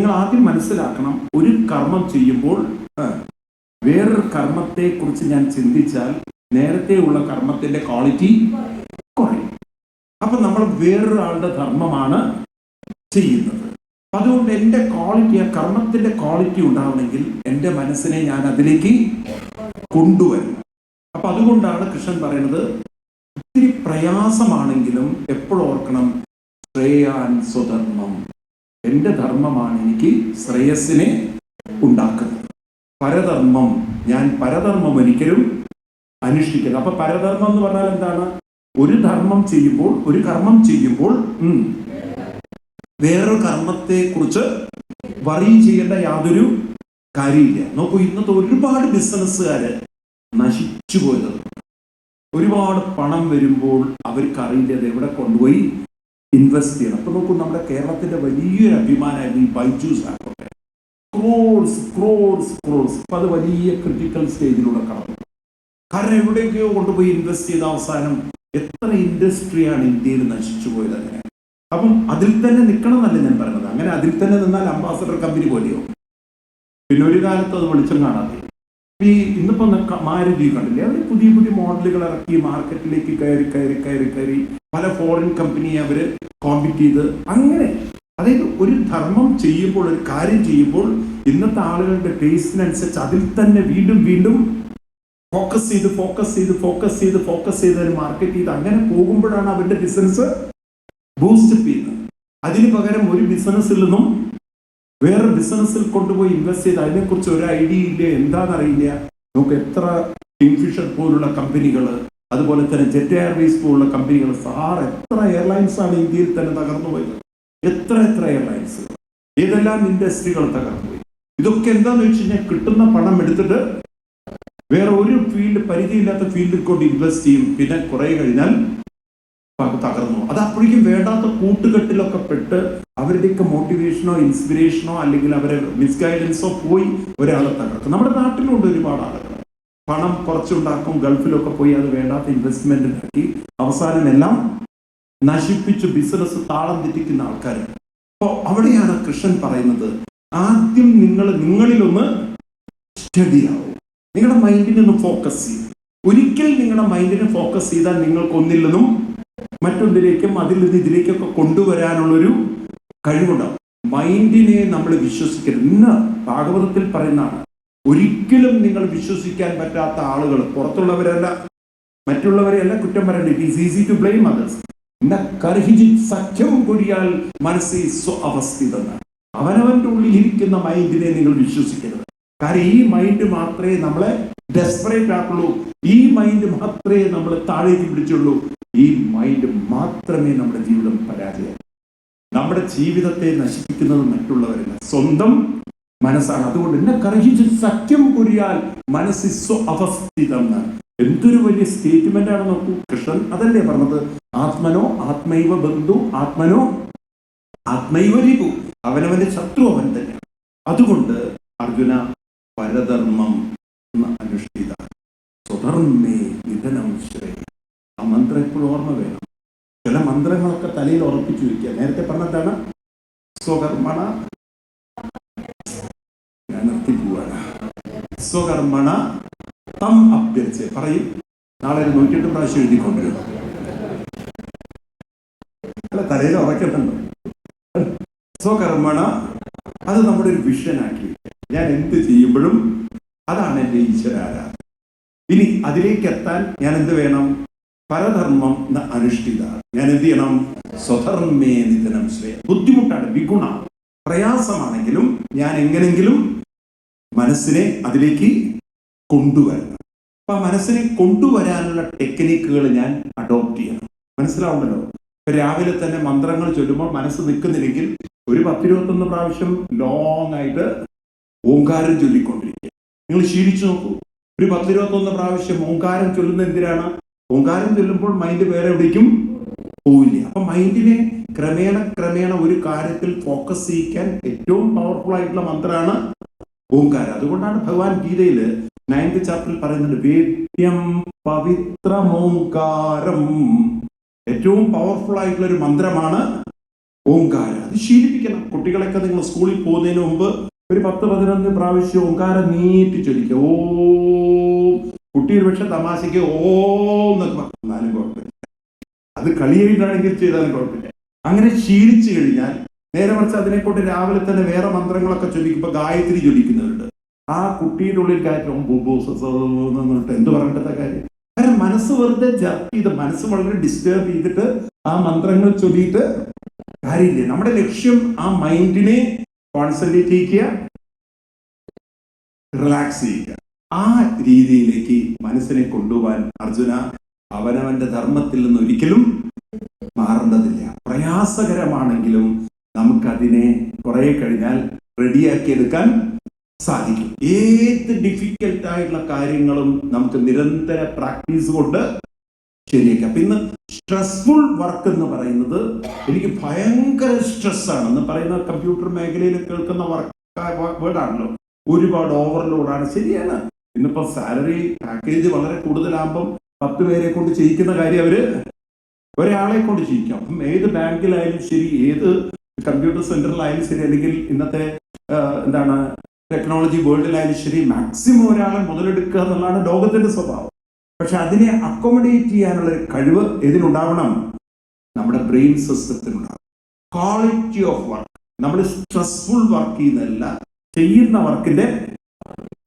നിങ്ങൾ ആദ്യം മനസ്സിലാക്കണം, ഒരു കർമ്മം ചെയ്യുമ്പോൾ വേറൊരു കർമ്മത്തെ കുറിച്ച് ഞാൻ ചിന്തിച്ചാൽ നേരത്തെ ഉള്ള കർമ്മത്തിന്റെ ക്വാളിറ്റി കുറയും. അപ്പൊ നമ്മൾ വേറൊരാളുടെ ധർമ്മമാണ് ചെയ്യുന്നത്. അതുകൊണ്ട് എൻ്റെ ക്വാളിറ്റി, ആ കർമ്മത്തിന്റെ ക്വാളിറ്റി ഉണ്ടാവണമെങ്കിൽ എൻ്റെ മനസ്സിനെ ഞാൻ അതിലേക്ക് കൊണ്ടുവരണം. അപ്പൊ അതുകൊണ്ടാണ് കൃഷ്ണൻ പറയുന്നത്, ഒത്തിരി പ്രയാസമാണെങ്കിലും എപ്പോഴും ഓർക്കണം, ശ്രേയാൻ സ്വധർമ്മം, എൻ്റെ ധർമ്മമാണ് എനിക്ക് ശ്രേയസ്സിനെ ഉണ്ടാക്കുന്നത്. പരധർമ്മം, ഞാൻ പരധർമ്മം ഒരിക്കലും അനുഷ്ഠിക്കുന്നത്. അപ്പൊ പരധർമ്മം എന്ന് പറഞ്ഞാൽ എന്താണ്? ഒരു ധർമ്മം ചെയ്യുമ്പോൾ, ഒരു കർമ്മം ചെയ്യുമ്പോൾ വേറൊരു കർമ്മത്തെ കുറിച്ച് വറി ചെയ്യേണ്ട യാതൊരു കാര്യമില്ല. നോക്കൂ, ഇന്നത്തെ ഒരുപാട് ബിസിനസ്സുകാര് നശിച്ചു പോയത്, ഒരുപാട് പണം വരുമ്പോൾ അവർക്ക് അത് എവിടെ കൊണ്ടുപോയി ഇൻവെസ്റ്റ് ചെയ്യണം. അപ്പൊ നോക്കൂ, നമ്മുടെ കേരളത്തിന്റെ വലിയൊരു അഭിമാനമായിരുന്നു ഈ ബൈജൂസ് ആക്കട്ടെ, ക്രോഡ്സ് ക്രോഡ്സ് ക്രോഡ്സ്. അപ്പൊ അത് വലിയ ക്രിട്ടിക്കൽ സ്റ്റേജിലൂടെ കടന്നു. കാരണം എവിടെയൊക്കെയോ കൊണ്ടുപോയി ഇൻവെസ്റ്റ് ചെയ്ത അവസാനം എത്ര ഇൻഡസ്ട്രിയാണ് ഇന്ത്യയിൽ നശിച്ചു പോയത്. അങ്ങനെ അപ്പം അതിൽ തന്നെ നിൽക്കണം എന്നല്ല ഞാൻ പറയുന്നത്. അങ്ങനെ അതിൽ തന്നെ നിന്നാൽ അംബാസഡർ കമ്പനി പോലെയോ. പിന്നെ ഒരു കാലത്ത് അത് വെളിച്ചം കാണാതെ ഈ ഇന്നിപ്പോ മാരുതി കണ്ടില്ലേ, അവർ പുതിയ പുതിയ മോഡലുകൾ ഇറക്കി മാർക്കറ്റിലേക്ക് കയറി പല ഫോറിൻ കമ്പനിയെ അവര് കോമ്പീറ്റ് ചെയ്ത് അങ്ങനെ. അതായത് ഒരു ധർമ്മം ചെയ്യുമ്പോൾ, ഒരു കാര്യം ചെയ്യുമ്പോൾ ഇന്നത്തെ ആളുകളുടെ ടേസ്റ്റിനനുസരിച്ച് അതിൽ തന്നെ വീണ്ടും വീണ്ടും ഫോക്കസ് ചെയ്ത് മാർക്കറ്റ് ചെയ്ത് അങ്ങനെ പോകുമ്പോഴാണ് അവരുടെ ബിസിനസ് ബൂസ്റ്റപ്പ് ചെയ്യുന്നത്. അതിന് പകരം ഒരു ബിസിനസ്സിൽ നിന്നും വേറെ ബിസിനസ്സിൽ കൊണ്ടുപോയി ഇൻവെസ്റ്റ് ചെയ്ത് അതിനെക്കുറിച്ച് ഒരു ഐഡിയ ഇല്ല, എന്താണെന്നറിയില്ല. നമുക്ക് എത്ര കിങ്ഫിഷർ പോലുള്ള കമ്പനികൾ, അതുപോലെ തന്നെ ജെറ്റ് എയർവേസ് പോലുള്ള കമ്പനികൾ, എത്ര എയർലൈൻസ് ആണ് ഇന്ത്യയിൽ തന്നെ തകർന്നു പോയത്. എത്ര എയർലൈൻസ്, ഏതെല്ലാം ഇൻഡസ്ട്രികൾ തകർന്നുപോയി. ഇതൊക്കെ എന്താന്ന് വെച്ച് കഴിഞ്ഞാൽ കിട്ടുന്ന പണം എടുത്തിട്ട് വേറെ ഒരു ഫീൽഡ്, പരിചയമില്ലാത്ത ഫീൽഡിൽ കൊണ്ട് ഇൻവെസ്റ്റ് ചെയ്യും. പിന്നെ കുറെ കഴിഞ്ഞാൽ തകർന്നു. അത് അപ്പോഴേക്കും വേണ്ടാത്ത കൂട്ടുകെട്ടിലൊക്കെ പെട്ട് അവരുടെയൊക്കെ മോട്ടിവേഷനോ ഇൻസ്പിറേഷനോ അല്ലെങ്കിൽ അവരെ മിസ്ഗൈഡൻസോ പോയി ഒരാളെ തകർക്കും. നമ്മുടെ നാട്ടിലുണ്ട് ഒരുപാട് ആളുകൾ പണം കുറച്ചുണ്ടാക്കും, ഗൾഫിലൊക്കെ പോയി അത് വേണ്ടാത്ത ഇൻവെസ്റ്റ്മെന്റ് ഉണ്ടാക്കി അവസാനം എല്ലാം നശിപ്പിച്ച് ബിസിനസ് താളം തെറ്റിക്കുന്ന ആൾക്കാർ. അപ്പോൾ അവിടെയാണ് കൃഷ്ണൻ പറയുന്നത്, ആദ്യം നിങ്ങളിലൊന്ന് സ്റ്റഡി ആവും, നിങ്ങളുടെ മൈൻഡിനൊന്ന് ഫോക്കസ് ചെയ്യും. ഒരിക്കൽ നിങ്ങളുടെ മൈൻഡിനെ ഫോക്കസ് ചെയ്താൽ നിങ്ങൾക്ക് ഒന്നില്ലെന്നും മറ്റൊന്നിലേക്കും അതിൽ നിന്ന് ഇതിലേക്കൊക്കെ കൊണ്ടുവരാനുള്ളൊരു കഴിവുണ്ടാവും. മൈൻഡിനെ നമ്മൾ വിശ്വസിക്കരുത്. ഇന്ന് ഭാഗവതത്തിൽ പറയുന്നതാണ്, ഒരിക്കലും നിങ്ങൾ വിശ്വസിക്കാൻ പറ്റാത്ത ആളുകൾ പുറത്തുള്ളവരല്ല, മറ്റുള്ളവരെയല്ല കുറ്റം പറയേണ്ടത്. It is easy to blame others. സഖ്യം കൂടിയാൽ മനസ്സിൽ സ്വഅവസ്ഥിതെന്നാണ്. അവനവന്റെ ഉള്ളിലിരിക്കുന്ന മൈൻഡിനെ നിങ്ങൾ വിശ്വസിക്കരുത്. കാരണം ഈ മൈൻഡ് മാത്രമേ നമ്മളെ ഡെസ്പറേറ്റ് ആക്കുള്ളൂ, ഈ മൈൻഡ് മാത്രമേ നമ്മളെ താഴേക്ക് പിടിച്ചുള്ളൂ, ഈ മൈൻഡ് മാത്രമേ നമ്മുടെ ജീവിതം പരാജയം. നമ്മുടെ ജീവിതത്തെ നശിപ്പിക്കുന്നത് മറ്റുള്ളവരല്ല, സ്വന്തം മനസ്സാണ്. അതുകൊണ്ട് എന്നെ കർഹിച്ച് സഖ്യം കുരിയാൽ മനസ്സിൽ സ്വഅവസ്ഥിതം. എന്തൊരു വലിയ സ്റ്റേറ്റ്മെന്റ് ആണ് നോക്കൂ. കൃഷ്ണൻ അതല്ലേ പറഞ്ഞത്, ആത്മനോ ആത്മൈവ ബന്ധു ആത്മനോ ആത്മൈവ രിപു. അവനവന്റെ ശത്രു അവൻ തന്നെയാണ്. അതുകൊണ്ട് അർജുന, പരധർമ്മം അനുഷ്ഠിത സ്വധർമ്മേ നിധനം ശ്രേയ. ആ മന്ത്രം എപ്പോഴും ഓർമ്മ വേണം. ചില മന്ത്രങ്ങളൊക്കെ തലയിൽ ഉറപ്പിച്ചു വയ്ക്കുക. നേരത്തെ പറഞ്ഞതാണ് സ്വകർമ്മണ, ഞാൻ നിർത്തി പോവാണ്. സ്വകർമ്മണ തം അഭ്യർച്ച് പറയും. നാളെ 108 പ്രാവശ്യം എഴുതിക്കൊണ്ടിരും. അല്ല, തലയിൽ ഉറക്കത്തുണ്ട്. സ്വകർമ്മണ, അത് നമ്മുടെ ഒരു വിഷനാക്കി, ഞാൻ എന്ത് ചെയ്യുമ്പോഴും അതാണ് എൻ്റെ ഈശ്വരാരാധന. ഇനി അതിലേക്ക് എത്താൻ ഞാൻ എന്ത് വേണം? പരധർമ്മം അനുഷ്ഠിത. ഞാൻ എന്ത് ചെയ്യണം? സ്വധർമ്മേ നിധനം ശ്രേയ. ബുദ്ധിമുട്ടാണ്, വിഗുണ, പ്രയാസമാണെങ്കിലും ഞാൻ എങ്ങനെങ്കിലും മനസ്സിനെ അതിലേക്ക് കൊണ്ടുവരണം. അപ്പൊ മനസ്സിനെ കൊണ്ടുവരാനുള്ള ടെക്നിക്കുകൾ ഞാൻ അഡോപ്റ്റ് ചെയ്യണം. മനസ്സിലാവുമല്ലോ. രാവിലെ തന്നെ മന്ത്രങ്ങൾ ചൊല്ലുമ്പോൾ മനസ്സ് നിൽക്കുന്നില്ലെങ്കിൽ ഒരു 10-21 പ്രാവശ്യം ലോങ് ആയിട്ട് ഓങ്കാരം ചൊല്ലിക്കൊണ്ടിരിക്കുക. നിങ്ങൾ ശീലിച്ചു നോക്കൂ. ഒരു 10-21 പ്രാവശ്യം ഓങ്കാരം ചൊല്ലുന്ന എന്തിനാണ്? ഓങ്കാരം ചൊല്ലുമ്പോൾ മൈൻഡ് വേറെ എവിടേക്കും പോവില്ല. അപ്പൊ മൈൻഡിനെ ക്രമേണ ഒരു കാര്യത്തിൽ ഫോക്കസ് ചെയ്യിക്കാൻ ഏറ്റവും പവർഫുൾ ആയിട്ടുള്ള മന്ത്രമാണ് ഓങ്കാരം. അതുകൊണ്ടാണ് ഭഗവാൻ ഗീതയില് 9th ചാപ്റ്ററിൽ പറയുന്നുണ്ട്, വേദ്യം പവിത്രമോങ്കാരം. ഏറ്റവും പവർഫുൾ ആയിട്ടുള്ള ഒരു മന്ത്രമാണ് ഓംകാരം അത് ശീലിപ്പിക്കണം. കുട്ടികളൊക്കെ നിങ്ങൾ സ്കൂളിൽ പോകുന്നതിന് മുമ്പ് ഒരു 10-11 പ്രാവശ്യം ഓംകാരം നീട്ടി ചൊല്ലിക്കുക. ഓ, കുട്ടി ഒരു പക്ഷെ തമാശയ്ക്ക് ഓ എന്നൊക്കെ പറഞ്ഞാലും കുഴപ്പമില്ല, അത് കളിയായിട്ടാണെങ്കിൽ ചെയ്താലും കുഴപ്പമില്ല. അങ്ങനെ ശീലിച്ചു കഴിഞ്ഞാൽ നേരെ മറിച്ച് അതിനെക്കൊണ്ട് രാവിലെ തന്നെ വേറെ മന്ത്രങ്ങളൊക്കെ ചൊല്ലിക്കുമ്പോൾ ഗായത്രി ചൊല്ലിക്കുന്നവരുണ്ട്. ആ കുട്ടിയുടെ ഉള്ളിൽ കാര്യം എന്നിട്ട് എന്ത് പറഞ്ഞിട്ടത്തെ കാര്യം? കാരണം മനസ്സ് വെറുതെ ജർപ്പ് ചെയ്ത്, മനസ്സ് വളരെ ഡിസ്റ്റർബ് ചെയ്തിട്ട് ആ മന്ത്രങ്ങൾ ചൊല്ലിയിട്ട് കാര്യമില്ല. നമ്മുടെ ലക്ഷ്യം ആ മൈൻഡിനെ കോൺസെൻട്രേറ്റ് ചെയ്യുക, റിലാക്സ് ചെയ്യുക. ആ രീതിയിലേക്ക് മനസ്സിനെ കൊണ്ടുപോകാൻ അർജുന അവനവന്റെ ധർമ്മത്തിൽ നിന്ന് ഒരിക്കലും മാറേണ്ടതില്ല. പ്രയാസകരമാണെങ്കിലും നമുക്കതിനെ കുറെ കഴിഞ്ഞാൽ റെഡിയാക്കി എടുക്കാൻ സാധിക്കും. ഏത് ഡിഫിക്കൽട്ടായിട്ടുള്ള കാര്യങ്ങളും നമുക്ക് നിരന്തര പ്രാക്ടീസ് കൊണ്ട് ശരിയാക്കാം. അപ്പൊ ഇന്ന് സ്ട്രെസ്ഫുൾ വർക്ക് എന്ന് പറയുന്നത് എനിക്ക് ഭയങ്കര സ്ട്രെസ് ആണെന്ന് പറയുന്ന കമ്പ്യൂട്ടർ മേഖലയിൽ കേൾക്കുന്ന വേർഡാണല്ലോ. ഒരുപാട് ഓവർലോഡാണ്. ശരിയാണ്. ഇന്നിപ്പോ സാലറി പാക്കേജ് വളരെ കൂടുതലാകുമ്പം 10 പേരെ കൊണ്ട് ചെയ്യിക്കുന്ന കാര്യം അവര് ഒരാളെ കൊണ്ട് ചെയ്യിക്കാം. അപ്പം ഏത് ബാങ്കിലായാലും ശരി, ഏത് കമ്പ്യൂട്ടർ സെന്ററിലായാലും ശരി, അല്ലെങ്കിൽ ഇന്നത്തെ ടെക്നോളജി വേൾഡിലായാലും ശരി, മാക്സിമം ഒരാളെ മുതലെടുക്കുക എന്നുള്ളതാണ് ലോകത്തിന്റെ സ്വഭാവം. പക്ഷെ അതിനെ അക്കോമഡേറ്റ് ചെയ്യാനുള്ള ഒരു കഴിവ് ഇതിനുണ്ടാവണം, നമ്മുടെ ബ്രെയിൻ സിസ്റ്റത്തിനുണ്ടാവണം. Quality of work. നമ്മൾ സ്ട്രെസ്ഫുൾ വർക്ക് ചെയ്യുന്നതല്ല, ചെയ്യുന്ന വർക്കിന്റെ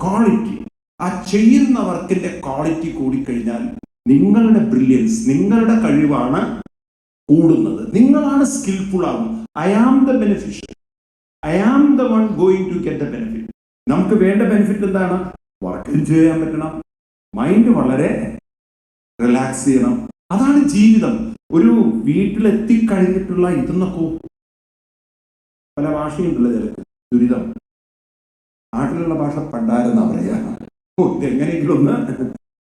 ക്വാളിറ്റി. ആ ചെയ്യുന്ന വർക്കിന്റെ ക്വാളിറ്റി കൂടിക്കഴിഞ്ഞാൽ നിങ്ങളുടെ ബ്രില്യൻസ്, നിങ്ങളുടെ കഴിവാണ് കൂടുന്നത്. നിങ്ങളാണ് സ്കിൽഫുൾ ആകുന്നത്. I am the beneficial, I am the one going to get the benefit. നമുക്ക് വേണ്ട ബെനിഫിറ്റ് എന്താണ്? വർക്ക് എൻജോയ് ചെയ്യാൻ പറ്റണം, മൈൻഡ് വളരെ റിലാക്സ് ചെയ്യണം. അതാണ് ജീവിതം. ഒരു വീട്ടിലെത്തിക്കഴിഞ്ഞിട്ടുള്ള ഇതെന്നൊക്കെ പല ഭാഷയുണ്ടല്ലോ ചിലക്ക്. ദുരിതം, നാട്ടിലുള്ള ഭാഷ പണ്ടാരെന്നാ പറയാ. എങ്ങനെയെങ്കിലും ഒന്ന്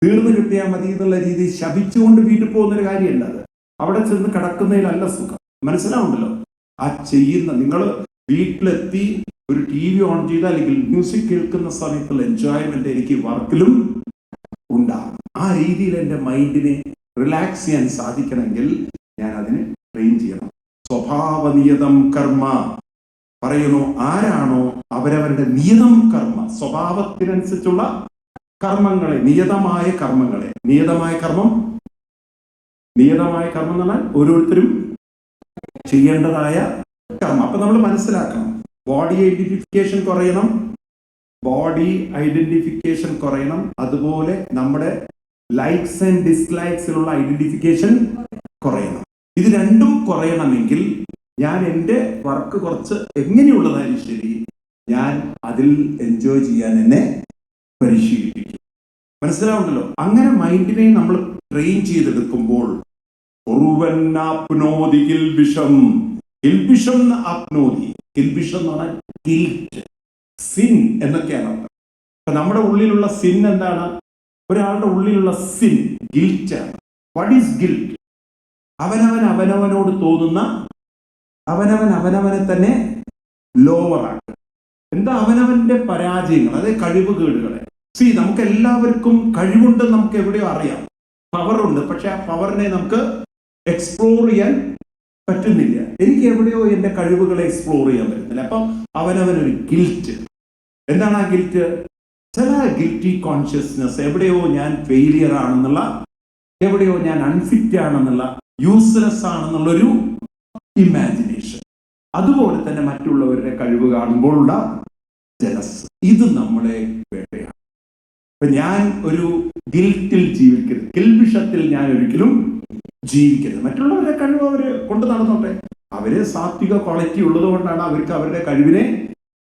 തീർന്നു കിട്ടിയാൽ മതി എന്നുള്ള രീതിയിൽ ശപിച്ചുകൊണ്ട് വീട്ടിൽ പോകുന്നൊരു കാര്യമല്ല അത്. അവിടെ ചെന്ന് കിടക്കുന്നതിലല്ല സുഖം. മനസ്സിലാവുണ്ടല്ലോ? ആ ചെയ്യുന്ന, നിങ്ങൾ വീട്ടിലെത്തി ഒരു TV ഓൺ ചെയ്ത അല്ലെങ്കിൽ മ്യൂസിക് കേൾക്കുന്ന സമയത്തുള്ള എൻജോയ്മെന്റ് എനിക്ക് വർക്കിലും ഉണ്ടാകും. ആ രീതിയിൽ എൻ്റെ മൈൻഡിനെ റിലാക്സ് ചെയ്യാൻ സാധിക്കണമെങ്കിൽ ഞാൻ അതിനെ ട്രെയിൻ ചെയ്യണം. സ്വഭാവനിയതം കർമ്മ പറയുന്നു. ആരാണോ അവരവരുടെ നിയതം കർമ്മ, സ്വഭാവത്തിനനുസരിച്ചുള്ള കർമ്മങ്ങളെ, നിയതമായ കർമ്മങ്ങളെ, നിയതമായ കർമ്മം എന്ന് പറഞ്ഞാൽ ഓരോരുത്തരും ചെയ്യേണ്ടതായ കർമ്മം. അപ്പൊ നമ്മൾ മനസ്സിലാക്കണം, ബോഡി ഐഡന്റിഫിക്കേഷൻ കുറയണം. അതുപോലെ നമ്മുടെ ലൈക്സ് ആൻഡ് ഡിസ്ലൈക്സിലുള്ള ഐഡന്റിഫിക്കേഷൻ കുറയണം. ഇത് രണ്ടും കുറയണമെങ്കിൽ ഞാൻ എൻ്റെ വർക്ക് കുറച്ച് എങ്ങനെയുള്ളതായാലും ശരി, ഞാൻ അതിൽ എൻജോയ് ചെയ്യാൻ എന്നെ പരിശീലിപ്പിക്കും. മനസ്സിലാവുണ്ടല്ലോ? അങ്ങനെ മൈൻഡിനെ നമ്മൾ ട്രെയിൻ ചെയ്തെടുക്കുമ്പോൾ സിൻ എന്നൊക്കെയാണ്. അപ്പൊ നമ്മുടെ ഉള്ളിലുള്ള സിൻ എന്താണ്? ഒരാളുടെ ഉള്ളിലുള്ള സിൻ ഗിൽറ്റ് ആണ്. What is guilt? അവനവനോട് തോന്നുന്ന, അവനവനെ തന്നെ ലോവർ ആക്കുക. എന്താ? അവനവന്റെ പരാജയങ്ങൾ, അതായത് കഴിവുകേടുകളെ. നമുക്ക് എല്ലാവർക്കും കഴിവുണ്ടെന്ന് നമുക്ക് എവിടെയോ അറിയാം, പവറുണ്ട്. പക്ഷെ ആ പവറിനെ നമുക്ക് എക്സ്പ്ലോർ ചെയ്യാൻ പറ്റുന്നില്ല. എനിക്ക് എവിടെയോ എൻ്റെ കഴിവുകളെ എക്സ്പ്ലോർ ചെയ്യാൻ പറ്റുന്നില്ല. അപ്പം അവനവനൊരു ഗിൽറ്റ്. എന്താണ് ആ ഗിൽറ്റ്? ചില ഗിൽറ്റി കോൺഷ്യസ്നെസ്. എവിടെയോ ഞാൻ ഫെയിലിയർ ആണെന്നുള്ള, എവിടെയോ ഞാൻ അൺഫിറ്റ് ആണെന്നുള്ള, യൂസ്ലെസ് ആണെന്നുള്ളൊരു ഇമാജിനേഷൻ. അതുപോലെ തന്നെ മറ്റുള്ളവരുടെ കഴിവ് കാണുമ്പോഴുള്ള ജലസ്. ഇത് നമ്മളെ വേട്ടയാണ്. അപ്പൊ ഞാൻ ഒരു ഗിൽറ്റിൽ ജീവിക്കരുത്, കിൽബിഷത്തിൽ ഞാൻ ഒരിക്കലും ജീവിക്കരുത്. മറ്റുള്ളവരുടെ കഴിവ് അവര് കൊണ്ട് നടന്നോട്ടെ. അവര് സാത്വിക ക്വാളിറ്റി ഉള്ളത് കൊണ്ടാണ് അവർക്ക് അവരുടെ കഴിവിനെ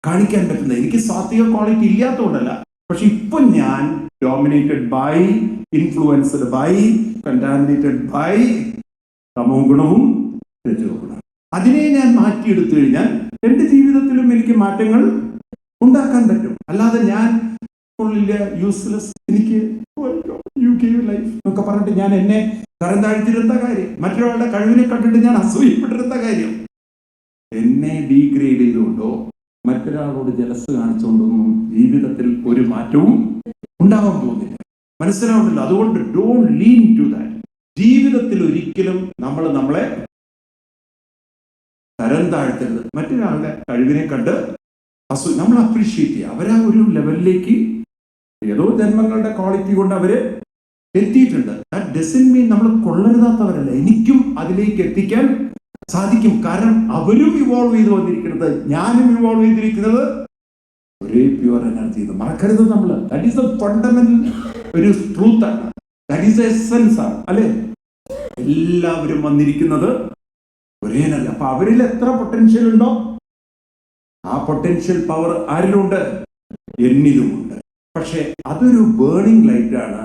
കാണിക്കാൻ പറ്റുന്നത്. എനിക്ക് സാത്വിക ക്വാളിറ്റി ഇല്ലാത്തതുകൊണ്ടല്ല. പക്ഷെ ഇപ്പൊ ഞാൻ dominated by, influenced by, contaminated by തമോ ഗുണവും രജോ ഗുണവും. അതിനെ ഞാൻ മാറ്റിയെടുത്തു കഴിഞ്ഞാൽ എൻ്റെ ജീവിതത്തിലും എനിക്ക് മാറ്റങ്ങൾ ഉണ്ടാക്കാൻ പറ്റും. അല്ലാതെ ഞാൻ യൂസ്ലെസ്, എനിക്ക് യു ഗേവ് ലൈഫ് എന്നൊക്കെ പറഞ്ഞിട്ട് ഞാൻ എന്നെ തരം താഴ്ത്തിരുന്ന കാര്യം, മറ്റൊരാളുടെ കഴിവിനെ കണ്ടിട്ട് ഞാൻ അസൂയപ്പെട്ടിരുന്ന കാര്യം, എന്നെ ഡീഗ്രേഡ് ചെയ്തുകൊണ്ടോ മറ്റൊരാളോട് ജലസ് കാണിച്ചുകൊണ്ടൊന്നും ജീവിതത്തിൽ ഒരു മാറ്റവും ഉണ്ടാവാൻ പോകുന്നില്ല. മനസ്സിലാവുന്നില്ല? അതുകൊണ്ട് ഡോണ്ട് ലീൻ ടു ദാറ്റ്. ജീവിതത്തിൽ ഒരിക്കലും നമ്മളെ തരം താഴ്ത്തരുത്. മറ്റൊരാളുടെ കഴിവിനെ കണ്ട് നമ്മൾ അപ്രീഷിയേറ്റ് ചെയ്യുക. അവരാ ഒരു ലെവലിലേക്ക് ഏതോ ജന്മങ്ങളുടെ ക്വാളിറ്റി കൊണ്ട് അവര് എത്തിയിട്ടുണ്ട്. ദാറ്റ് ഡസന്റ് മീൻ നമ്മൾ കൊള്ളരുതാത്തവരല്ല. എനിക്കും അതിലേക്ക് എത്തിക്കാൻ സാധിക്കും. കാരണം അവരും ഇവോൾവ് ചെയ്ത് വന്നിരിക്കുന്നത്, ഞാനും ഇവോൾവ് ചെയ്തിരിക്കുന്നത് ഒരേ പ്യുവർ എനർജി. മറക്കരുത് നമ്മൾ. ദാറ്റ് ഈസ് ദ ഫണ്ടമെന്റൽ ഒരു ട്രൂത്ത് ആണ്. ദാറ്റ് ഈസ് ദ എസൻസ് ആണ്, അല്ലെ? എല്ലാവരും വന്നിരിക്കുന്നത് ഒരേ എനർജി. അപ്പൊ അവരിൽ എത്ര പൊട്ടൻഷ്യൽ ഉണ്ടോ ആ പൊട്ടൻഷ്യൽ പവർ ആരിലുണ്ട്? എന്നിലുമുണ്ട്. പക്ഷെ അതൊരു ബേണിംഗ് ലൈറ്റ് ആണ്.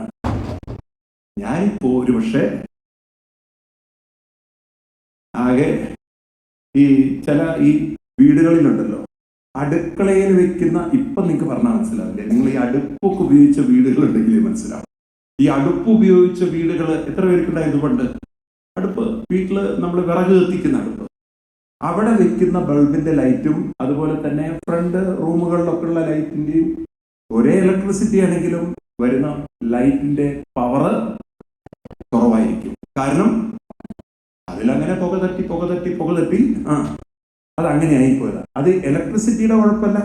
ഞാനിപ്പോ ഒരു പക്ഷേ ആകെ ചില ഈ വീടുകളിലുണ്ടല്ലോ, അടുക്കളയിൽ വെക്കുന്ന, ഇപ്പൊ നിങ്ങൾക്ക് പറഞ്ഞാൽ മനസ്സിലാവില്ലേ, നിങ്ങൾ ഈ അടുപ്പൊക്കെ ഉപയോഗിച്ച വീടുകളുണ്ടെങ്കിൽ മനസ്സിലാവും. ഈ അടുപ്പ് ഉപയോഗിച്ച വീടുകൾ എത്ര പേർക്കുണ്ടായത് പണ്ട്? അടുപ്പ് വീട്ടില് നമ്മൾ വിറക് കത്തിക്കുന്ന അടുപ്പ്, അവിടെ വെക്കുന്ന ബൾബിന്റെ ലൈറ്റും അതുപോലെ തന്നെ ഫ്രണ്ട് റൂമുകളിലൊക്കെ ഉള്ള ലൈറ്റിന്റെയും ഒരേ ഇലക്ട്രിസിറ്റി ആണെങ്കിലും വരുന്ന ലൈറ്റിന്റെ പവർ കുറവായിരിക്കും. കാരണം അതിലങ്ങനെ പുക തട്ടി അതങ്ങനെ ആയിപ്പോയതാ. അത് ഇലക്ട്രിസിറ്റിയുടെ കുഴപ്പമല്ല,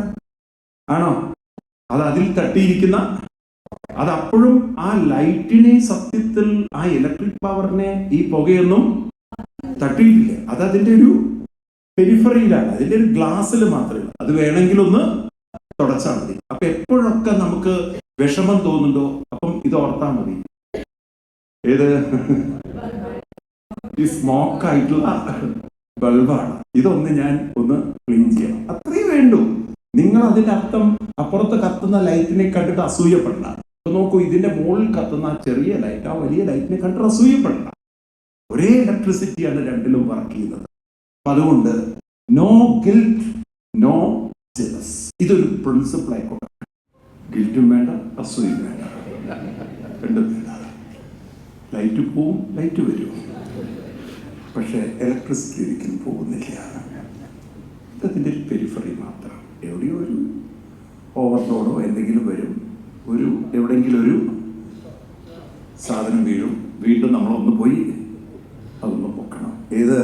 ആണോ? അത് അതിൽ തട്ടിയിരിക്കുന്ന, അതപ്പോഴും ആ ലൈറ്റിനെ സത്യത്തിൽ ആ ഇലക്ട്രിക് പവറിനെ ഈ പുകയൊന്നും തട്ടിയിട്ടില്ല. അത് അതിന്റെ ഒരു പെരിഫറിയിലാണ്, അതിന്റെ ഒരു ഗ്ലാസ്സിൽ മാത്രമേ. അത് വേണമെങ്കിൽ ഒന്ന് തുടച്ചാൽ മതി. അപ്പൊ എപ്പോഴൊക്കെ നമുക്ക് വിഷമം തോന്നുന്നുണ്ടോ അപ്പം ഇത് ഓർത്താൽ മതി. ഏത് ഈ സ്മോക്ക് ആയിട്ടുള്ള ബൾബാണ്. ഇതൊന്ന് ഞാൻ ഒന്ന് ക്ലീൻ ചെയ്യണം, അത്രയും വേണ്ടു. നിങ്ങൾ അതിന്റെ അർത്ഥം അപ്പുറത്ത് കത്തുന്ന ലൈറ്റിനെ കണ്ടിട്ട് അസൂയപ്പെടണ്ട. അപ്പൊ നോക്കൂ, ഇതിന്റെ മുകളിൽ കത്തുന്ന ചെറിയ ലൈറ്റ്, ആ വലിയ ലൈറ്റിനെ കണ്ടിട്ട് അസൂയപ്പെടണ്ട. ഒരേ ഇലക്ട്രിസിറ്റിയാണ് രണ്ടിലും വർക്ക് ചെയ്യുന്നത്. അപ്പൊ അതുകൊണ്ട് നോ ഗിൽറ്റ്, നോ ജലസ്. ഇതൊരു പ്രിൻസിപ്പിൾ ആയിക്കോട്ടെ. ഗിൽറ്റും വേണ്ട, അസൂയും വേണ്ട, രണ്ടും വേണ്ട. ലൈറ്റ് പോവും, ലൈറ്റ് വരും, പക്ഷെ ഇലക്ട്രിസിറ്റി ഒരിക്കലും പോകുന്നില്ല. അതിൻ്റെ ഒരു പെരിഫറി മാത്രം. എവിടെയോ ഒരു ഓവർലോഡോ എന്തെങ്കിലും വരും, എവിടെയെങ്കിലും ഒരു സാധനം വീഴും, വീണ്ടും നമ്മളൊന്ന് പോയി അതൊന്ന് പൊക്കണം. ഏത്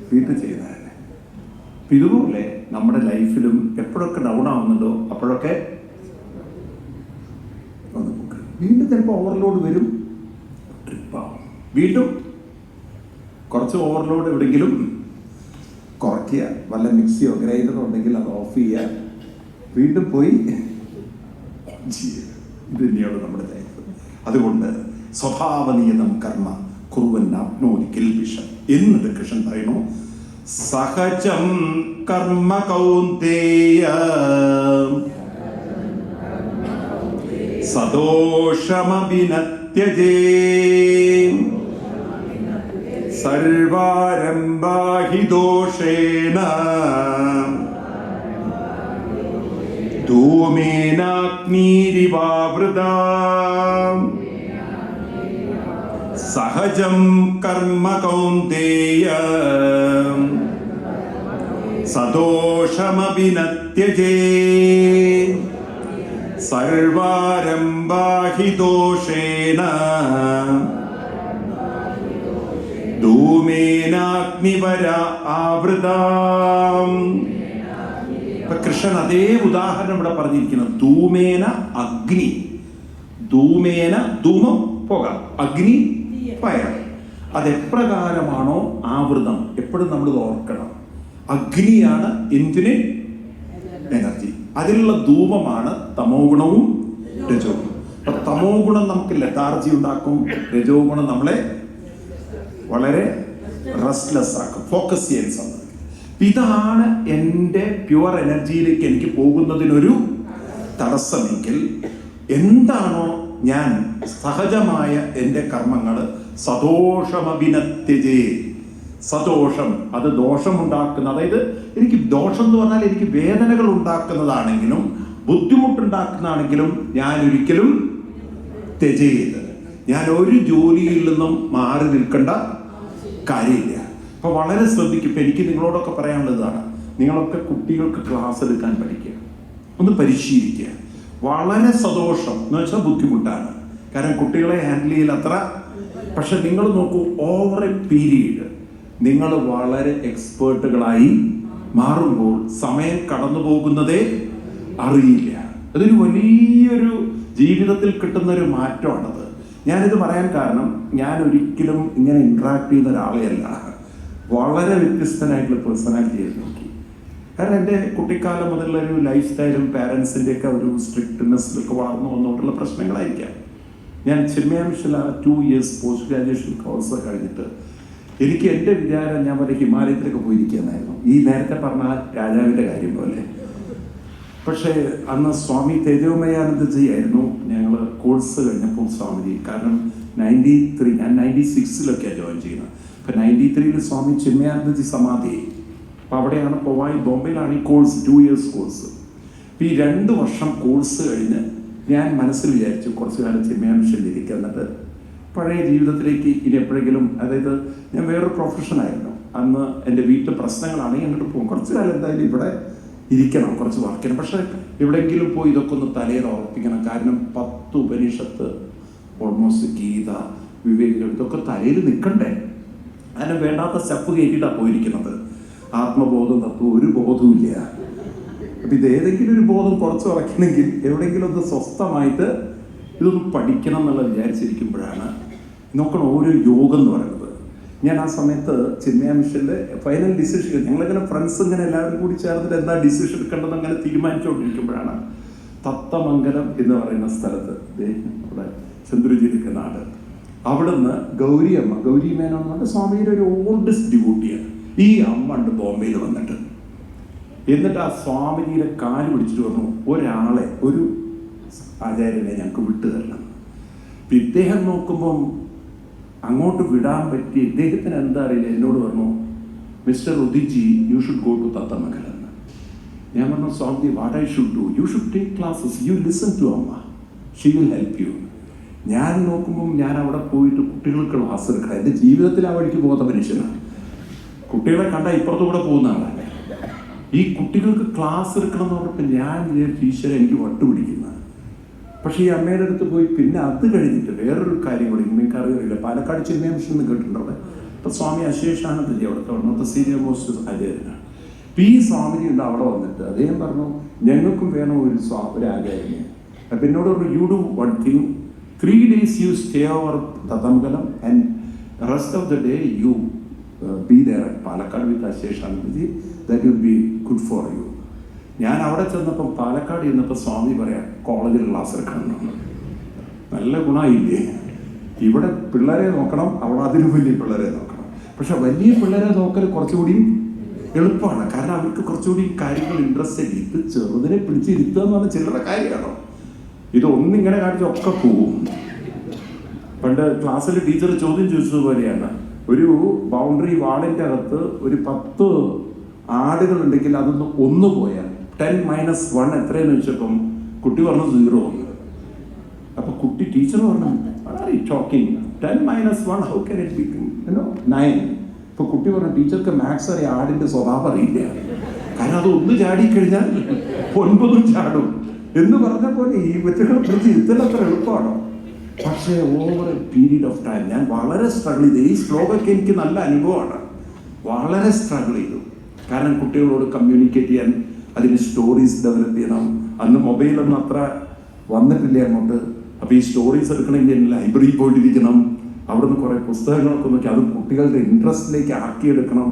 വീട്ടിൽ ചെയ്യുന്നതന്നെ. ഇതുപോലെ നമ്മുടെ ലൈഫിലും എപ്പോഴൊക്കെ ഡൗൺ ആവുന്നുണ്ടോ അപ്പോഴൊക്കെ ഒന്ന് പൊക്കണം. വീണ്ടും ചിലപ്പോൾ ഓവർലോഡ് വരും, ട്രിപ്പാവും. വീണ്ടും കുറച്ച് ഓവർലോഡ് എവിടെയെങ്കിലും കുറയ്ക്കുക. വല്ല മിക്സിയോ ഗ്രൈൻഡറോ ഉണ്ടെങ്കിൽ അത് ഓഫ് ചെയ്യുക, വീണ്ടും പോയി ചെയ്യുക. ഇത് തന്നെയാണ് നമ്മുടെ ലൈഫ്. അതുകൊണ്ട് സ്വഭാവനിയതം കർമ്മ കുറുവന്നാപ്നോതി കിൽബിഷം എന്നിട്ട് കൃഷ്ണൻ പറയുന്നു, സഹജം കർമ്മ കൗന്ദേയ സദോഷമഭിനത്യജേ സർവാരംഭാഹി ദോഷേണ ധൂമേനാഗ്നിരിവാവൃതാം സഹജം കർമ്മ കൗന്ദേയ സദോഷമഭിനത്യജേ സർവാരംഭാഹി ദോഷേണ ധൂമേനാഗ്നിവര ആവൃതാം. കൃഷ്ണൻ അതേ ഉദാഹരണം ഇവിടെ പറഞ്ഞിരിക്കുന്നത്. ധൂമേന അഗ്നി, ധൂമേന ധൂമം പുക, അഗ്നി ഫയർ. അതെപ്രകാരമാണോ ആവൃതം, എപ്പോഴും നമ്മൾ ഓർക്കണം. അഗ്നിയാണ് ഇൻഫിനിറ്റ് എനർജി, അതിലുള്ള ധൂമമാണ് തമോ ഗുണവും രജോ ഗുണം. അപ്പൊ തമോ ഗുണം നമുക്ക് ലെഥാർജി ഉണ്ടാക്കും, രജോ ഗുണം നമ്മളെ വളരെ റെസ്റ്റ്ലെസ് ആക്കും, ഫോക്കസ് ചെയ്യാൻ സാധിക്കും. ഇതാണ് എൻ്റെ പ്യുവർ എനർജിയിലേക്ക് എനിക്ക് പോകുന്നതിനൊരു തടസ്സമെങ്കിൽ എന്താണോ ഞാൻ സഹജമായ എൻ്റെ കർമ്മങ്ങൾ സദോഷമഭിനത്യജേ. സദോഷം അത് ദോഷമുണ്ടാക്കുന്ന, അതായത് എനിക്ക് ദോഷം എന്ന് പറഞ്ഞാൽ എനിക്ക് വേദനകൾ ഉണ്ടാക്കുന്നതാണെങ്കിലും ബുദ്ധിമുട്ടുണ്ടാക്കുന്നതാണെങ്കിലും ഞാൻ ഒരിക്കലും ത്യജേത്, ഞാൻ ഒരു ജോലിയിൽ നിന്നും മാറി നിൽക്കേണ്ട കാര്യമില്ല. അപ്പൊ വളരെ ശ്രദ്ധിക്കും. ഇപ്പൊ എനിക്ക് നിങ്ങളോടൊക്കെ പറയാനുള്ളതാണ്, നിങ്ങളൊക്കെ കുട്ടികൾക്ക് ക്ലാസ് എടുക്കാൻ പഠിക്കുക, ഒന്ന് പരിശീലിക്കുക. വളരെ സദോഷം എന്ന് വെച്ചാൽ ബുദ്ധിമുട്ടാണ്, കാരണം കുട്ടികളെ ഹാൻഡിൽ ചെയ്യൽ അത്ര. പക്ഷെ നിങ്ങൾ നോക്കൂ, ഓവർ എ പീരീഡ് നിങ്ങൾ വളരെ എക്സ്പേർട്ടുകളായി മാറുമ്പോൾ സമയം കടന്നു പോകുന്നതേ അറിയില്ല. അതൊരു വലിയൊരു ജീവിതത്തിൽ കിട്ടുന്ന ഒരു മാറ്റമാണത്. ഞാനിത് പറയാൻ കാരണം, ഞാൻ ഒരിക്കലും ഇങ്ങനെ ഇന്ററാക്ട് ചെയ്യുന്ന ഒരാളെ അല്ല. വളരെ വ്യത്യസ്തനായിട്ടുള്ള പേഴ്സണാലിറ്റി ആയിരുന്നു നോക്കി. കാരണം എൻ്റെ കുട്ടിക്കാലം മുതലുള്ള ഒരു ലൈഫ് സ്റ്റൈലും പാരൻസിൻ്റെ ഒക്കെ ഒരു സ്ട്രിക്ട്നെസ്സിലൊക്കെ വളർന്നു വന്നുകൊണ്ടുള്ള പ്രശ്നങ്ങളായിരിക്കാം. ഞാൻ ചെമ്മയാമിഷല 2 years പോസ്റ്റ് ഗ്രാജുവേഷൻ കോഴ്സ് കഴിഞ്ഞിട്ട് എനിക്ക് എൻ്റെ വിചാരം ഞാൻ വരെ ഹിമാലയത്തിലൊക്കെ പോയിരിക്കുകയെന്നായിരുന്നു. ഈ നേരത്തെ പറഞ്ഞ രാജാവിൻ്റെ കാര്യം പോലെ. പക്ഷേ അന്ന് സ്വാമി തേജോമയാനന്ദജി ആയിരുന്നു ഞങ്ങൾ കോഴ്സ് കഴിഞ്ഞപ്പോൾ സ്വാമിജി. കാരണം 93 ഞാൻ 96 ജോയിൻ ചെയ്യുന്നത്. അപ്പം 93 സ്വാമി ചിന്മയാനന്ദജി സമാധി. അപ്പം അവിടെയാണ് പോവായി, ബോംബെയിലാണ് ഈ കോഴ്സ് 2 years കോഴ്സ്. അപ്പം ഈ 2 വർഷം കോഴ്സ് കഴിഞ്ഞ് ഞാൻ മനസ്സിൽ വിചാരിച്ചു കുറച്ചു കാലം ചിന്മയാമിഷനിലിരിക്കുക, എന്നിട്ട് പഴയ ജീവിതത്തിലേക്ക് ഇനി എപ്പോഴെങ്കിലും, അതായത് ഞാൻ വേറൊരു പ്രൊഫഷനായിരുന്നു അന്ന്, എൻ്റെ വീട്ടിൽ പ്രശ്നങ്ങളാണെങ്കിൽ അങ്ങോട്ട് പോകും, കുറച്ചു കാലം എന്തായാലും ഇവിടെ ഇരിക്കണം, കുറച്ച് വർക്ക് ചെയ്യണം, പക്ഷെ എവിടെയെങ്കിലും പോയി ഇതൊക്കെ ഒന്ന് തലയിൽ ഉറപ്പിക്കണം. കാരണം 10 ഉപനിഷത്ത്, ഓൾമോസ്റ്റ് ഗീത, വിവേകികൾ, ഇതൊക്കെ തലയിൽ നിൽക്കണ്ടേ. അതിന് വേണ്ടാത്ത സ്റ്റെപ്പ് കയറ്റിയിട്ടാണ് പോയിരിക്കുന്നത്. ആത്മബോധം, തത്വം ഒരു ബോധവും ഇല്ല. അപ്പം ഇത് ഏതെങ്കിലും ഒരു ബോധം കുറച്ച് ഉറക്കണമെങ്കിൽ എവിടെയെങ്കിലും ഒന്ന് സ്വസ്ഥമായിട്ട് ഇതൊന്ന് പഠിക്കണം എന്നുള്ള വിചാരിച്ചിരിക്കുമ്പോഴാണ് നോക്കണം ഓരോ യോഗം എന്ന് പറയുന്നത്. ഞാൻ ആ സമയത്ത് ചിന്മയ മിഷന്റെ ഫൈനൽ ഡിസിഷൻ, ഞങ്ങളിങ്ങനെ ഫ്രണ്ട്സ് ഇങ്ങനെ എല്ലാവരും കൂടി ചേർന്നിട്ട് എന്താ ഡിസിഷൻ എടുക്കേണ്ടതെന്ന് അങ്ങനെ തീരുമാനിച്ചുകൊണ്ടിരിക്കുമ്പോഴാണ് തത്തമംഗലം എന്ന് പറയുന്ന സ്ഥലത്ത്, അവിടെ ചന്ദ്രജിരിക്കുന്ന നാട്, അവിടുന്ന് ഗൗരി മേനോൻ എന്ന് പറഞ്ഞ സ്വാമിയുടെ ഒരു ഓൾഡസ്റ്റ് ഡിവോട്ടിയാണ്. ഈ അമ്മ ഉണ്ട് ബോംബെയിൽ വന്നിട്ട്. എന്നിട്ട് ആ സ്വാമിജിയുടെ കാല് പിടിച്ചിട്ട് പറഞ്ഞു, ഒരാളെ, ഒരു ആചാര്യനെ ഞങ്ങൾക്ക് വിട്ടു തരണം. ഇദ്ദേഹം നോക്കുമ്പം അങ്ങോട്ട് വിടാൻ പറ്റി ഇദ്ദേഹത്തിന് എന്താ അറിയില്ല. എന്നോട് പറഞ്ഞു, mister Udiji, you should go to Thathamangalam. ഞാൻ പറഞ്ഞു, Swami, what I should do? You should take classes, you listen to Amma, she will help you. ഞാൻ നോക്കുമ്പം ഞാൻ അവിടെ പോയിട്ട് കുട്ടികൾക്ക് ക്ലാസ് എടുക്കണം. എൻ്റെ ജീവിതത്തിൽ ആ വഴിക്ക് പോകാത്ത മനുഷ്യനാണ്. കുട്ടികളെ കണ്ട ഇപ്പുറത്തുകൂടെ പോകുന്ന ആളാണ്. ഈ കുട്ടികൾക്ക് ക്ലാസ് എടുക്കണം എന്ന് പറഞ്ഞപ്പോൾ ഞാൻ ടീച്ചറെ എനിക്ക് വട്ടുപിടിക്കുന്ന. പക്ഷേ ഈ അമ്മയുടെ അടുത്ത് പോയി പിന്നെ അത് കഴിഞ്ഞിട്ട് വേറൊരു കാര്യം കൂടി നിങ്ങൾക്ക് അറിയില്ല, പാലക്കാട് ചിന്മയ മിഷൻ എന്ന് കേട്ടിട്ടുണ്ട്. അവിടെ ഇപ്പം സ്വാമി അശേഷാനന്ദജി അവിടുത്തെ ഒന്നാമത്തെ സീനിയർ മോസ്റ്റ് ആചാര്യനാണ്. ഇപ്പം ഈ സ്വാമിജി ഉണ്ട് അവിടെ വന്നിട്ട് അദ്ദേഹം പറഞ്ഞു, ഞങ്ങൾക്കും വേണം ഒരു ആചാര്യനെ. അപ്പം എന്നോട് പറഞ്ഞു, you do one thing, 3 days you stay over Tatamgalam and the rest of the day you be there at Palakkad with Asheshanandaji. That will be good for you. ഞാൻ അവിടെ ചെന്നപ്പം പാലക്കാട് ചെന്നപ്പോൾ സ്വാമി പറയാം, കോളേജിൽ ക്ലാസ് എടുക്കണം. നല്ല ഗുണമായില്ലേ? ഇവിടെ പിള്ളേരെ നോക്കണം, അവിടെ അതിനു വലിയ പിള്ളേരെ നോക്കണം. പക്ഷെ വലിയ പിള്ളേരെ നോക്കൽ കുറച്ചുകൂടി എളുപ്പമാണ്. കാരണം അവർക്ക് കുറച്ചുകൂടി കാര്യങ്ങൾ ഇൻട്രസ്റ്റ് ആയി. ഇത് ചെറുതിനെ പിടിച്ചിരുത്തുക എന്ന് പറഞ്ഞാൽ ചില്ലറ കാര്യമാണോ? ഇതൊന്നിങ്ങനെ കാണിച്ചൊക്കെ പോവും. പണ്ട് ക്ലാസ്സിൽ ടീച്ചർ ചോദ്യം ചോദിച്ചതുപോലെയാണ്, ഒരു ബൗണ്ടറി വാളിൻ്റെ അകത്ത് ഒരു 10 ആടുകളുണ്ടെങ്കിൽ അതൊന്ന് 1 പോയാൽ 10 - 1 എത്രയെന്ന് വെച്ചപ്പം കുട്ടി പറഞ്ഞു 0. അപ്പൊ കുട്ടി ടീച്ചർ പറഞ്ഞു, talking 10 - 1 how can it become 9. ഇപ്പൊ കുട്ടി പറഞ്ഞു, ടീച്ചർക്ക് മാത്സ് അറിയാം, ആടിന്റെ സ്വഭാവം അറിയില്ല. കാരണം അത് 1 ചാടിക്കഴിഞ്ഞാൽ 9 ചാടും എന്ന് പറഞ്ഞ പോലെ ഈ കുട്ടികളെ പിടിച്ച് ഇരുത്തലത്ര എളുപ്പമാണോ? പക്ഷേ over A period of time ഞാൻ വളരെ സ്ട്രഗിൾ ചെയ്തു. ഈ ശ്ലോകമൊക്കെ എനിക്ക് നല്ല അനുഭവമാണ്. വളരെ സ്ട്രഗിൾ ചെയ്തു. കാരണം കുട്ടികളോട് കമ്മ്യൂണിക്കേറ്റ് ചെയ്യാൻ, അതിന് സ്റ്റോറീസ് ഡെവലപ്പ് ചെയ്യണം. അന്ന് മൊബൈലൊന്നും അത്ര വന്നിട്ടില്ല അങ്ങോട്ട്. അപ്പോൾ ഈ സ്റ്റോറീസ് എടുക്കണമെങ്കിൽ ലൈബ്രറിയിൽ പോയിട്ടിരിക്കണം, അവിടുന്ന് കുറേ പുസ്തകങ്ങളൊക്കെ നോക്കി അത് കുട്ടികളുടെ ഇൻട്രസ്റ്റിലേക്ക് ആക്കിയെടുക്കണം.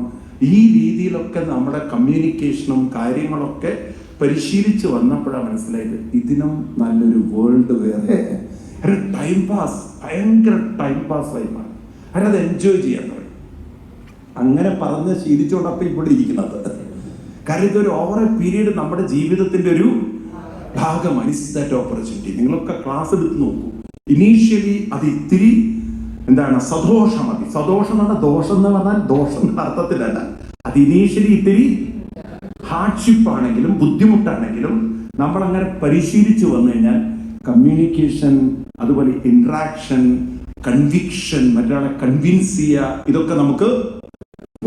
ഈ രീതിയിലൊക്കെ നമ്മുടെ കമ്മ്യൂണിക്കേഷനും കാര്യങ്ങളൊക്കെ പരിശീലിച്ച് വന്നപ്പോഴാണ് മനസ്സിലായത്, ഇതിനും നല്ലൊരു വേൾഡ് വേറെ. ഒരു ടൈം പാസ്, ഭയങ്കര ടൈം പാസ് ആയി മാറി. അവരത് എൻജോയ് ചെയ്യാൻ തുടങ്ങി. അങ്ങനെ പറഞ്ഞ് ശീലിച്ചുകൊണ്ടപ്പോൾ ഇവിടെ ഇരിക്കുന്നത്. കാരണം ഇതൊരു ഓവർ എ പീരീഡ് നമ്മുടെ ജീവിതത്തിന്റെ ഒരു ഭാഗമാണ്. Is that opportunity. നിങ്ങളൊക്കെ ക്ലാസ് എടുത്ത് നോക്കൂ. ഇനീഷ്യലി അത് ഇത്തിരി എന്താണ്, സദോഷം മതി. സദോഷം എന്ന് പറഞ്ഞാൽ ദോഷം എന്ന് പറഞ്ഞാൽ ദോഷം എന്ന അർത്ഥത്തിലല്ല. അത് ഇനീഷ്യലി ഇത്തിരി ഹാർഡ്ഷിപ്പ് ആണെങ്കിലും ബുദ്ധിമുട്ടാണെങ്കിലും നമ്മളങ്ങനെ പരിശീലിച്ചു വന്നു കഴിഞ്ഞാൽ കമ്മ്യൂണിക്കേഷൻ, അതുപോലെ ഇന്ററാക്ഷൻ, കൺവിക്ഷൻ, മറ്റൊരാളെ കൺവിൻസ് ചെയ്യുക, ഇതൊക്കെ നമുക്ക്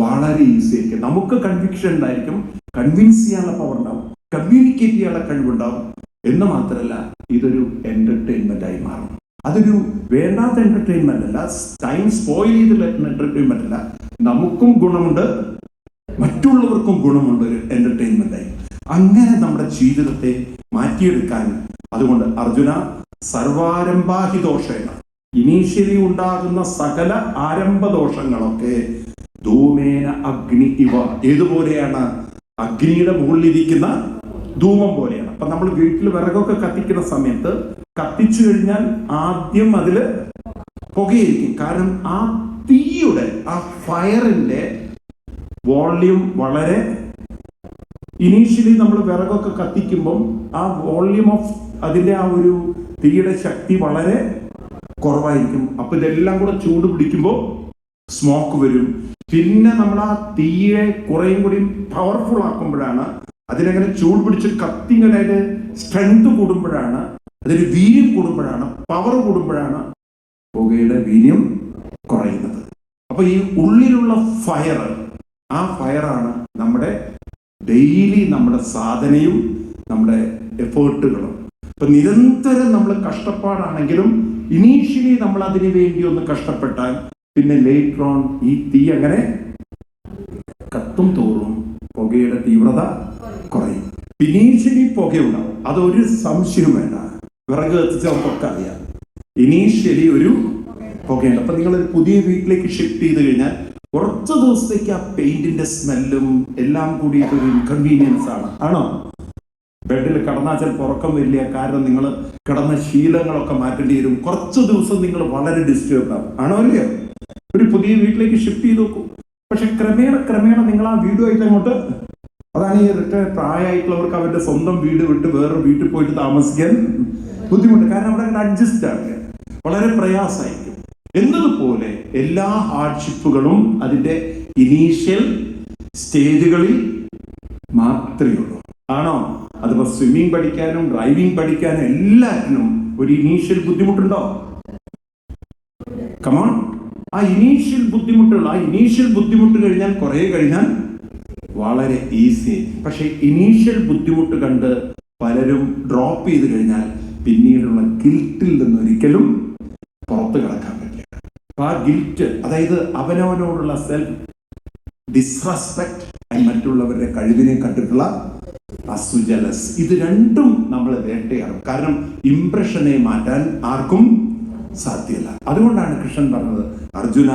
വളരെ ഈസി ആയിരിക്കും. നമുക്ക് കൺവിക്ഷൻ ഉണ്ടായിരിക്കും, കൺവിൻസ് ചെയ്യാനുള്ള പവർ ഉണ്ടാവും, കമ്മ്യൂണിക്കേറ്റ് ചെയ്യാനുള്ള കഴിവുണ്ടാവും. എന്ന് മാത്രമല്ല, ഇതൊരു എന്റർടൈൻമെന്റ് ആയി മാറും. അതൊരു വേണ്ടാത്ത എന്റർടൈൻമെന്റ് അല്ല, ടൈം സ്പോയിൽ ചെയ്തുള്ള എന്റർടൈൻമെന്റ് അല്ല, നമുക്കും ഗുണമുണ്ട്, മറ്റുള്ളവർക്കും ഗുണമുണ്ട്. ഒരു എന്റർടൈൻമെന്റായി അങ്ങനെ നമ്മുടെ ജീവിതത്തെ മാറ്റിയെടുക്കാൻ. അതുകൊണ്ട് അർജുന, സർവാരംഭാഹി ദോഷേണ, ഇനീഷ്യലി ഉണ്ടാകുന്ന സകല ആരംഭ ദോഷങ്ങളൊക്കെ ധൂമേന അഗ്നി ഇവ, ഏതുപോലെയാണ്? അഗ്നിയുടെ മുകളിലിരിക്കുന്ന ധൂമം പോലെയാണ്. അപ്പൊ നമ്മൾ വീട്ടിൽ വിറകൊക്കെ കത്തിക്കുന്ന സമയത്ത് കത്തിച്ചു കഴിഞ്ഞാൽ ആദ്യം അതില് പുകയായിരിക്കും. കാരണം ആ തീയുടെ, ആ ഫയറിന്റെ വോള്യൂം വളരെ, ഇനീഷ്യലി നമ്മൾ വിറകൊക്കെ കത്തിക്കുമ്പം ആ വോള്യൂം ഓഫ് അതിന്റെ ആ ഒരു തീയുടെ ശക്തി വളരെ കുറവായിരിക്കും. അപ്പൊ ഇതെല്ലാം കൂടെ ചൂട് പിടിക്കുമ്പോൾ സ്മോക്ക് വരും. പിന്നെ നമ്മൾ ആ തീയെ കുറേയും കൂടി പവർഫുൾ ആക്കുമ്പോഴാണ്, അതിനങ്ങനെ ചൂട് പിടിച്ച് കത്തിങ്ങനെ സ്ട്രെങ്ത് കൂടുമ്പോഴാണ്, അതിന് വീര്യം കൂടുമ്പോഴാണ്, പവർ കൂടുമ്പോഴാണ് പുകയുടെ വീര്യം കുറയുന്നത്. അപ്പൊ ഈ ഉള്ളിലുള്ള ഫയർ, ആ ഫയറാണ് നമ്മുടെ ഡെയിലി നമ്മുടെ സാധനയും നമ്മുടെ എഫേർട്ടുകളും. ഇപ്പൊ നിരന്തരം നമ്മൾ കഷ്ടപ്പാടാണെങ്കിലും ഇനീഷ്യലി നമ്മൾ അതിനു വേണ്ടി ഒന്ന് കഷ്ടപ്പെട്ടാൽ പിന്നെ ലേറ്റർ ഓൺ ഈ തീ അങ്ങനെ കത്തും തോറും പുകയുടെ തീവ്രത കുറയും. ഇനീഷ്യലി പുകയുണ്ടാവും, അതൊരു സംശയവും വേണ്ട. വിറക് കത്തിച്ച് നമുക്കൊക്കെ അറിയാം, ഇനീഷ്യലി ഒരു പുകയുണ്ട്. അപ്പൊ നിങ്ങൾ ഒരു പുതിയ വീട്ടിലേക്ക് ഷിഫ്റ്റ് ചെയ്ത് കഴിഞ്ഞാൽ കുറച്ച് ദിവസത്തേക്ക് ആ പെയിന്റിന്റെ സ്മെല്ലും എല്ലാം കൂടി ഒരു ഇൻകൺവീനിയൻസ് ആണ്. ആണോ? ബെഡിൽ കിടന്നാൽ ചിലപ്പോൾ ഉറക്കം വരില്ല. കാരണം നിങ്ങൾ കിടന്ന ശീലങ്ങളൊക്കെ മാറ്റേണ്ടി വരും. കുറച്ച് ദിവസം നിങ്ങൾ വളരെ ഡിസ്റ്റർബ്ഡ് ആവും. ആണോ അല്ലയോ? ഒരു പുതിയ വീട്ടിലേക്ക് ഷിഫ്റ്റ് ചെയ്ത് നോക്കൂ. പക്ഷെ ക്രമേണ നിങ്ങൾ ആ വീടുമായിട്ട് അങ്ങോട്ട്, അതാണ് ഈ റിട്ടയർഡ് പ്രായമായിട്ടുള്ളവർക്ക് അവരുടെ സ്വന്തം വീട് വിട്ട് വേറൊരു വീട്ടിൽ പോയിട്ട് താമസിക്കാൻ ബുദ്ധിമുട്ട്. കാരണം അവിടെ അങ്ങോട്ട് അഡ്ജസ്റ്റ് ആവില്ല, വളരെ പ്രയാസമായിരിക്കും. എന്നതുപോലെ എല്ലാ ഹാർഡ്ഷിപ്പുകളും അതിന്റെ ഇനീഷ്യൽ സ്റ്റേജുകളിൽ മാത്രമേ ഉള്ളൂ. ആണോ? അതിപ്പോ സ്വിമ്മിങ് പഠിക്കാനും ഡ്രൈവിംഗ് പഠിക്കാനും എല്ലാത്തിനും ഒരു ഇനീഷ്യൽ ബുദ്ധിമുട്ടുണ്ടോ? കമോൺ, ആ ഇനീഷ്യൽ ബുദ്ധിമുട്ട് കഴിഞ്ഞാൽ കുറെ കഴിഞ്ഞാൽ വളരെ ഈസി. പക്ഷെ ഇനീഷ്യൽ ബുദ്ധിമുട്ട് കണ്ട് പലരും ഡ്രോപ്പ് ചെയ്ത് കഴിഞ്ഞാൽ പിന്നീടുള്ള ഗിൽറ്റിൽ നിന്ന് ഒരിക്കലും പുറത്തു കിടക്കാൻ പറ്റില്ല. ആ ഗിൽറ്റ്, അതായത് അവനവനോടുള്ള സെൽഫ് ഡിസ്റെസ്പെക്ട്, മറ്റുള്ളവരുടെ കഴിവിനെ കണ്ടിട്ടുള്ള അസുജലസ്, ഇത് രണ്ടും നമ്മൾ വേട്ടയാടും. കാരണം ഇംപ്രഷനെ മാറ്റാൻ ആർക്കും സാധ്യമല്ല. അതുകൊണ്ടാണ് കൃഷ്ണൻ പറഞ്ഞത്, Arjuna,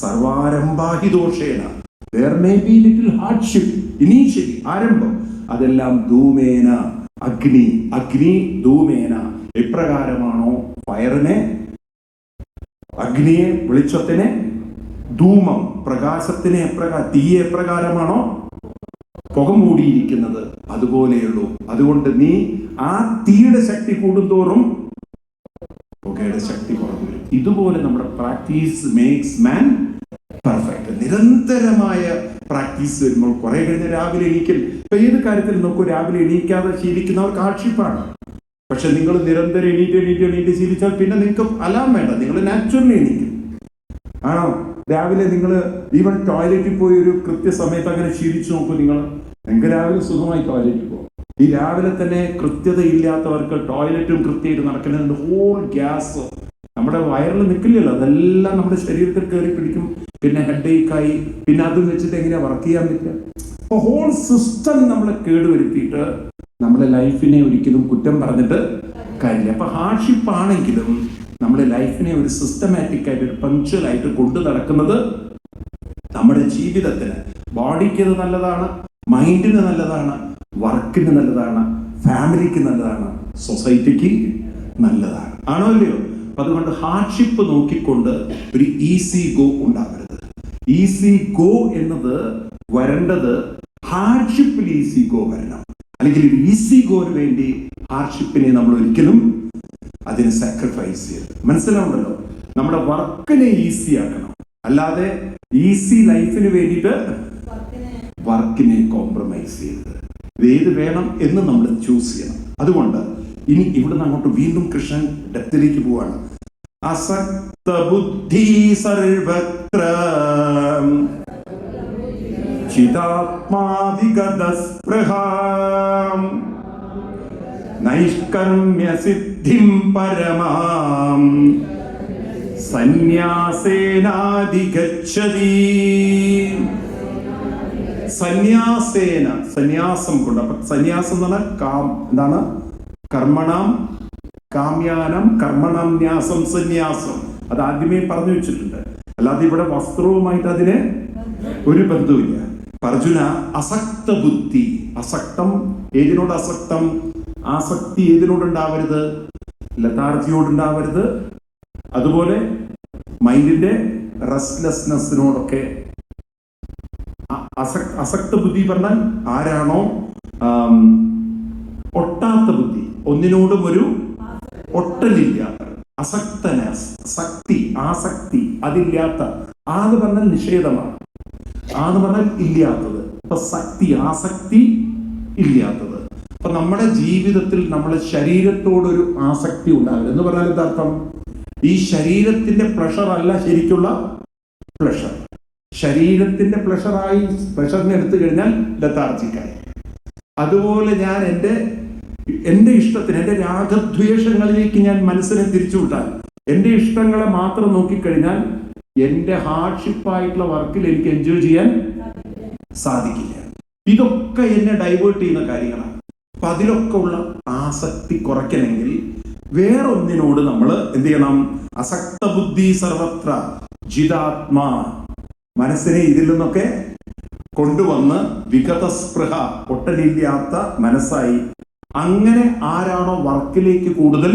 സർവാരംഭാഹി ദോഷേണ, there may be little hardship initially, ആരംഭം, അതെല്ലാം ധൂമേന അഗ്നി ധൂമേന, എപ്രകാരമാണോ ഫയറിനെ, അഗ്നിയെ, വെളിച്ചത്തിനെ, ധൂമം പ്രകാശത്തിനെ, തീയെ എപ്രകാരമാണോ പുക മൂടിയിരിക്കുന്നത് അതുപോലെയുള്ളൂ. അതുകൊണ്ട് നീ ആ തീയുടെ ശക്തി കൂടുന്തോറും പുകയുടെ ശക്തി കുറഞ്ഞു വരും. ഇതുപോലെ നമ്മുടെ പ്രാക്ടീസ് മേക്സ് മാൻ പെർഫെക്റ്റ്. നിരന്തരമായ പ്രാക്ടീസ് വരുമ്പോൾ കുറെ കഴിഞ്ഞ് രാവിലെ എണീക്കൽ, ഇപ്പൊ ഏത് കാര്യത്തിൽ നോക്കൂ, രാവിലെ എണീക്കാതെ ശീലിക്കുന്നവർക്ക് ആക്ഷേപമാണ്. പക്ഷെ നിങ്ങൾ നിരന്തരം എണീറ്റ് ശീലിച്ചാൽ പിന്നെ നിങ്ങൾക്ക് അലാം വേണ്ട, നിങ്ങൾ നാച്ചുറലി എണീക്കും. ആണോ? രാവിലെ നിങ്ങൾ ഈവൻ ടോയ്ലറ്റിൽ പോയി ഒരു കൃത്യസമയത്ത് അങ്ങനെ ശീലിച്ചു നോക്കൂ. നിങ്ങൾക്ക് രാവിലെ സുഖമായി ടോയ്ലറ്റിൽ പോകും. ഈ രാവിലെ തന്നെ കൃത്യത ഇല്ലാത്തവർക്ക് ടോയ്ലറ്റും കൃത്യമായിട്ട് നടക്കുന്നത്, ഹോൾ ഗ്യാസ് നമ്മുടെ വയറിൽ നിൽക്കില്ലല്ലോ, അതെല്ലാം നമ്മുടെ ശരീരത്തിൽ കയറി പിടിക്കും. പിന്നെ ഹെഡ് ഏക്കായി, പിന്നെ അതും വെച്ചിട്ട് എങ്ങനെയാ വർക്ക് ചെയ്യാൻ പറ്റുക? അപ്പോൾ ഹോൾ സിസ്റ്റം നമ്മളെ കേടുവരുത്തിയിട്ട് നമ്മുടെ ലൈഫിനെ ഒരിക്കലും കുറ്റം പറഞ്ഞിട്ട് കാര്യമില്ല. അപ്പൊ ഹാർഡ്ഷിപ്പ് ആണെങ്കിലും നമ്മുടെ ലൈഫിനെ ഒരു സിസ്റ്റമാറ്റിക് ആയിട്ട്, ഒരു പങ്ക്ച്വൽ ആയിട്ട് കൊണ്ടു നടക്കുന്നത് നമ്മുടെ ജീവിതത്തിന്, ബോഡിക്ക് അത് നല്ലതാണ്, മൈൻഡിന് നല്ലതാണ്, വർക്കിന് നല്ലതാണ്, ഫാമിലിക്ക് നല്ലതാണ്, സൊസൈറ്റിക്ക് നല്ലതാണ്. ആണോ അല്ലയോ? അപ്പൊ അതുകൊണ്ട് ഹാർഡ്ഷിപ്പ് നോക്കിക്കൊണ്ട് ഒരു ഈസി ഗോ ഉണ്ടാകരുത്. ഈസി ഗോ എന്നത് വരേണ്ടത് ഹാർഡ്ഷിപ്പിൽ ഈസി ഗോ വരണം. അല്ലെങ്കിൽ ഒരു ഈസി ഗോന് വേണ്ടി ഹാർഡ്ഷിപ്പിനെ നമ്മൾ ഒരിക്കലും അതിന് സാക്രിഫൈസ് ചെയ്യരുത്. മനസ്സിലാവുണ്ടല്ലോ? നമ്മുടെ വർക്കിനെ ഈസി ആക്കണം, അല്ലാതെ ഈസി ലൈഫിന് വേണ്ടിയിട്ട് വർക്കിനെ കോംപ്രമൈസ് ചെയ്യരുത്. ഇത് ഏത് വേണം എന്ന് നമ്മൾ ചൂസ് ചെയ്യണം. അതുകൊണ്ട് ഇനി ഇവിടുന്ന് അങ്ങോട്ട് വീണ്ടും കൃഷ്ണൻ ഡെപ്തിലേക്ക് പോവാണ്. അസക്ത ബുദ്ധി സർവത്ര ചിതാത്മാവിഗതസ്പൃഹാം നൈഷ്കർമ്മ്യ സിദ്ധിം പരമാം സന്യാസേനാധിഗച്ഛതി. സന്യാസേന, സന്യാസം കൊണ്ട്. അപ്പൊ സന്യാസം എന്ന് പറഞ്ഞാൽ എന്താണ്? കർമ്മണം കാമ്യാനം കർമ്മണം ന്യാസം സന്യാസം. അത് ആദ്യമേ പറഞ്ഞു വെച്ചിട്ടുണ്ട്. അല്ലാതെ ഇവിടെ വസ്ത്രവുമായിട്ട് അതിന് ഒരു ബന്ധവുമില്ല. അർജുന, അസക്ത ബുദ്ധി. അസക്തം, ഏതിനോട് അസക്തം? ആസക്തി ഏതിനോടുണ്ടാവരുത്? ലതാർജിയോടുണ്ടാവരുത്. അതുപോലെ മൈൻഡിന്റെ റെസ്റ്റ്ലെസ്നെസ്സിനോടൊക്കെ. അസക്ത ബുദ്ധി പറഞ്ഞാൽ ആരാണോ ഒട്ടാത്ത ബുദ്ധി, ഒന്നിനോടും ഒരു ഒട്ടലില്ലാത്ത, അസക്തന, ശക്തി, ആസക്തി അതില്ലാത്ത. ആന്ന് പറഞ്ഞാൽ നിഷേധമാണ്, ആന്ന് പറഞ്ഞാൽ ഇല്ലാത്തത്. അപ്പൊ ശക്തി, ആസക്തി ഇല്ലാത്തത്. അപ്പൊ നമ്മുടെ ജീവിതത്തിൽ നമ്മുടെ ശരീരത്തോടൊരു ആസക്തി ഉണ്ടാവില്ല എന്ന് പറഞ്ഞാൽ എന്താർത്ഥം? ഈ ശരീരത്തിന്റെ പ്ലഷർ അല്ല ശരിക്കുള്ള പ്ലഷർ. ശരീരത്തിന്റെ പ്ലഷറിനെ എടുത്തു കഴിഞ്ഞാൽ ലതാർജിക്കായി. അതുപോലെ ഞാൻ എന്റെ ഇഷ്ടത്തിന്, എന്റെ രാഗദ്വേഷങ്ങളിലേക്ക് ഞാൻ മനസ്സിനെ തിരിച്ചുവിട്ടാൽ, എന്റെ ഇഷ്ടങ്ങളെ മാത്രം നോക്കിക്കഴിഞ്ഞാൽ എന്റെ ഹാർഡ്ഷിപ്പായിട്ടുള്ള വർക്കിൽ എനിക്ക് എൻജോയ് ചെയ്യാൻ സാധിക്കില്ല. ഇതൊക്കെ എന്നെ ഡൈവേർട്ട് ചെയ്യുന്ന കാര്യങ്ങളാണ്. അപ്പൊ അതിലൊക്കെ ഉള്ള ആസക്തി കുറയ്ക്കണമെങ്കിൽ വേറൊന്നിനോട് നമ്മൾ എന്ത് ചെയ്യണം? അസക്ത ബുദ്ധി സർവത്ര ജിതാത്മാ. മനസ്സിനെ ഇതിൽ നിന്നൊക്കെ കൊണ്ടുവന്ന് വിഗതസ്പൃഹ, ഒട്ടലില്ലാത്ത മനസ്സായി. അങ്ങനെ ആരാണോ വർക്കിലേക്ക് കൂടുതൽ